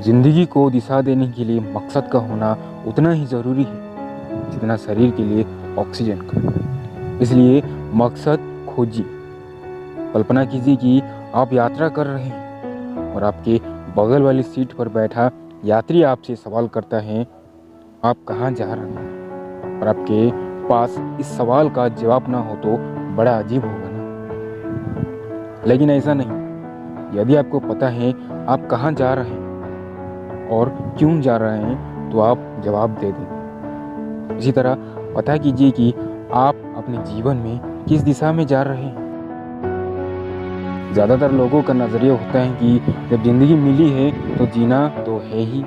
जिंदगी को दिशा देने के लिए मकसद का होना उतना ही ज़रूरी है जितना शरीर के लिए ऑक्सीजन का। इसलिए मकसद खोजिए। कल्पना कीजिए कि आप यात्रा कर रहे हैं और आपके बगल वाली सीट पर बैठा यात्री आपसे सवाल करता है, आप कहाँ जा रहे हैं? और आपके पास इस सवाल का जवाब ना हो तो बड़ा अजीब होगा ना। लेकिन ऐसा नहीं। यदि आपको पता है आप कहाँ जा रहे हैं और क्यों जा रहे हैं तो आप जवाब दे देंगे। इसी तरह पता कीजिए कि आप अपने जीवन में किस दिशा में जा रहे हैं। ज़्यादातर लोगों का नज़रिया होता है कि जब ज़िंदगी मिली है तो जीना तो है ही,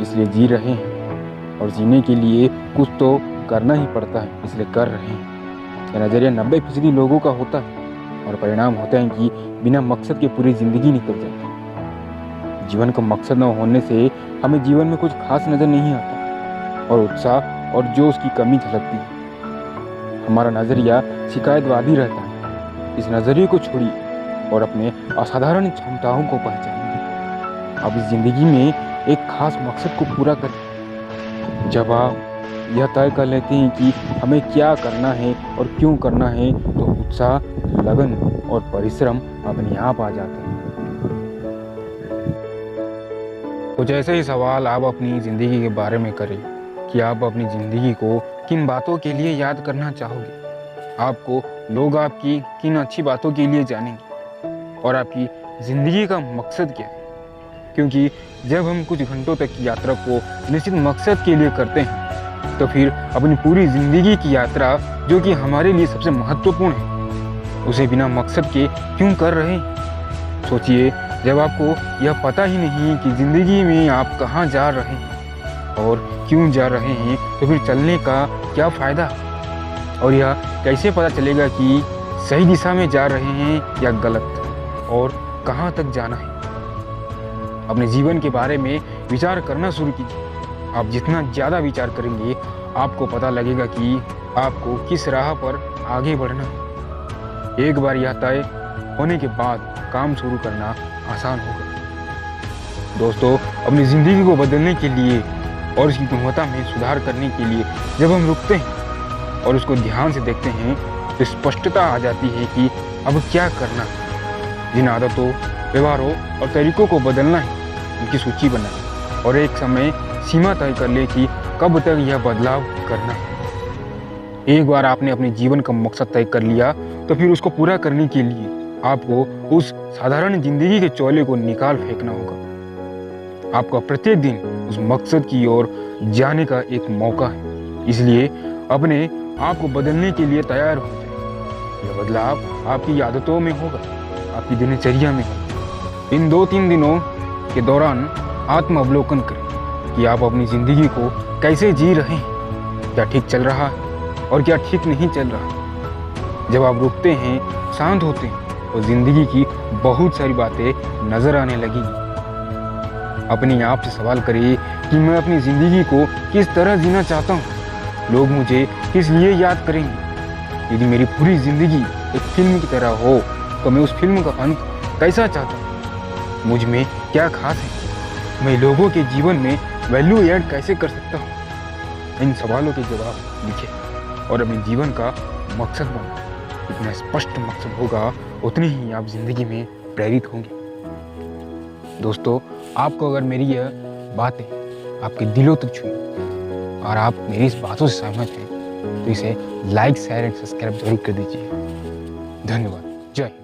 इसलिए जी रहे हैं और जीने के लिए कुछ तो करना ही पड़ता है, इसलिए कर रहे हैं। यह नज़रिया 90% लोगों का होता है और परिणाम होता है कि बिना मकसद के पूरी ज़िंदगी निकल जाती है। जीवन का मकसद न होने से हमें जीवन में कुछ खास नज़र नहीं आता और उत्साह और जोश की कमी झलकती है। हमारा नज़रिया शिकायतवादी रहता है। इस नज़रिए को छोड़िए और अपने असाधारण क्षमताओं को पहचानिए। आप इस ज़िंदगी में एक खास मकसद को पूरा करें। जब आप यह तय कर लेते हैं कि हमें क्या करना है और क्यों करना है तो उत्साह, लगन और परिश्रम अपने आप आ जाते हैं। कुछ ऐसे ही सवाल आप अपनी ज़िंदगी के बारे में करें कि आप अपनी ज़िंदगी को किन बातों के लिए याद करना चाहोगे। आपको लोग आपकी किन अच्छी बातों के लिए जानेंगे और आपकी ज़िंदगी का मकसद क्या है। क्योंकि जब हम कुछ घंटों तक की यात्रा को निश्चित मकसद के लिए करते हैं तो फिर अपनी पूरी ज़िंदगी की यात्रा, जो कि हमारे लिए सबसे महत्वपूर्ण है, उसे बिना मकसद के क्यों कर रहे हैं। सोचिए, जब आपको यह पता ही नहीं कि ज़िंदगी में आप कहाँ जा रहे हैं और क्यों जा रहे हैं तो फिर चलने का क्या फ़ायदा। और यह कैसे पता चलेगा कि सही दिशा में जा रहे हैं या गलत, और कहाँ तक जाना है। अपने जीवन के बारे में विचार करना शुरू कीजिए। आप जितना ज़्यादा विचार करेंगे आपको पता लगेगा कि आपको किस राह पर आगे बढ़ना है। एक बार यह तय होने के बाद काम शुरू करना आसान होगा। दोस्तों, अपनी ज़िंदगी को बदलने के लिए और उसकी गुणवत्ता में सुधार करने के लिए जब हम रुकते हैं और उसको ध्यान से देखते हैं तो स्पष्टता आ जाती है कि अब क्या करना है। जिन आदतों, व्यवहारों और तरीकों को बदलना है उनकी सूची बनाएं और एक समय सीमा तय कर ले कि कब तक यह बदलाव करना है। एक बार आपने अपने जीवन का मकसद तय कर लिया तो फिर उसको पूरा करने के लिए आपको उस साधारण जिंदगी के चोले को निकाल फेंकना होगा। आपका प्रत्येक दिन उस मकसद की ओर जाने का एक मौका है, इसलिए अपने आप को बदलने के लिए तैयार हो जाए। यह बदलाव आपकी आदतों में होगा, आपकी दिनचर्या में होगा। इन 2-3 दिनों के दौरान आत्म अवलोकन करें कि आप अपनी ज़िंदगी को कैसे जी रहे हैं, क्या ठीक चल रहा है और क्या ठीक नहीं चल रहा। जब आप रुकते हैं, शांत होते हैं तो ज़िंदगी की बहुत सारी बातें नज़र आने लगेंगी। अपने आप से सवाल करिए कि मैं अपनी ज़िंदगी को किस तरह जीना चाहता हूँ। लोग मुझे किस लिए याद करेंगे। यदि मेरी पूरी ज़िंदगी एक फिल्म की तरह हो तो मैं उस फिल्म का अंत कैसा चाहता हूँ। मुझ में क्या खास है, मैं लोगों के जीवन में वैल्यू ऐड कैसे कर सकता हूँ। इन सवालों के जवाब लिखें और अपने जीवन का मकसद बनाएं। जितना स्पष्ट मकसद होगा उतनी ही आप जिंदगी में प्रेरित होंगे। दोस्तों, आपको अगर मेरी यह बातें आपके दिलों तक छुई और आप मेरी इस बातों से सहमत हैं तो इसे लाइक, शेयर एंड सब्सक्राइब जरूर कर दीजिए। धन्यवाद। जय हिंद।